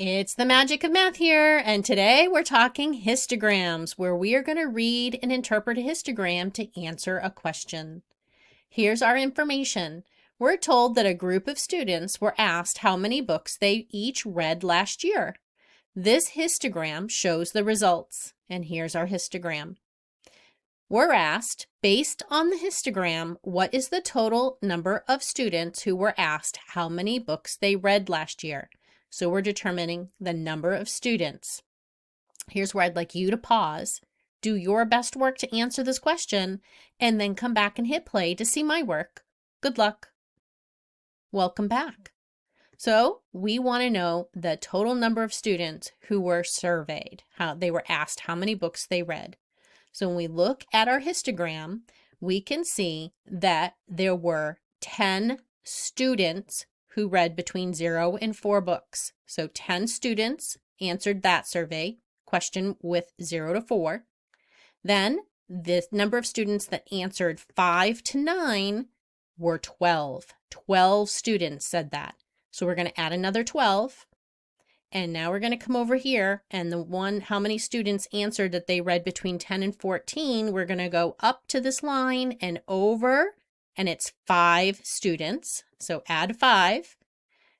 It's the magic of math here, and today we're talking histograms, where we are going to read and interpret a histogram to answer a question. Here's our information. We're told that a group of students were asked how many books they each read last year. This histogram shows the results, and here's our histogram. We're asked, based on the histogram, what is the total number of students who were asked how many books they read last year? So we're determining the number of students. Here's where I'd like you to pause, do your best work to answer this question, and then come back and hit play to see my work. Good luck. Welcome back. So we want to know the total number of students who were surveyed, how they were asked how many books they read. So when we look at our histogram, we can see that there were 10 students who read between 0 and 4 books. So 10 students answered that survey question with 0 to 4. Then the number of students that answered 5 to 9 were 12. 12 students said that. So we're going to add another 12. And now we're going to come over here, and how many students answered that they read between 10 and 14, we're going to go up to this line and over, and it's 5 students. So add 5.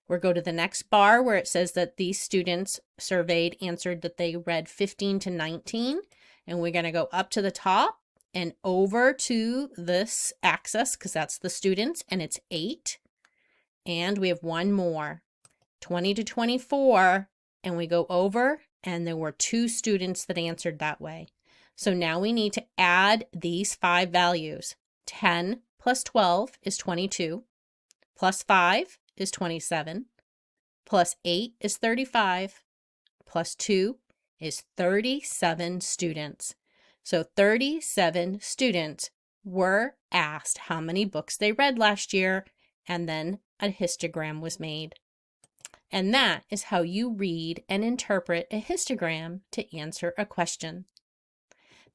We'll go to the next bar where it says that these students surveyed answered that they read 15 to 19. And we're going to go up to the top and over to this axis because that's the students, and it's 8. And we have one more, 20 to 24, and we go over, and there were 2 students that answered that way. So now we need to add these 5 values. 10 plus 12 is 22, plus 5 is 27, plus 8 is 35, plus 2 is 37 students. So 37 students were asked how many books they read last year, and then a histogram was made. And that is how you read and interpret a histogram to answer a question.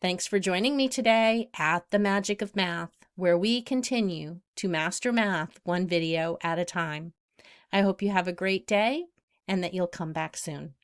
Thanks for joining me today at The Magic of Math, where we continue to master math one video at a time. I hope you have a great day and that you'll come back soon.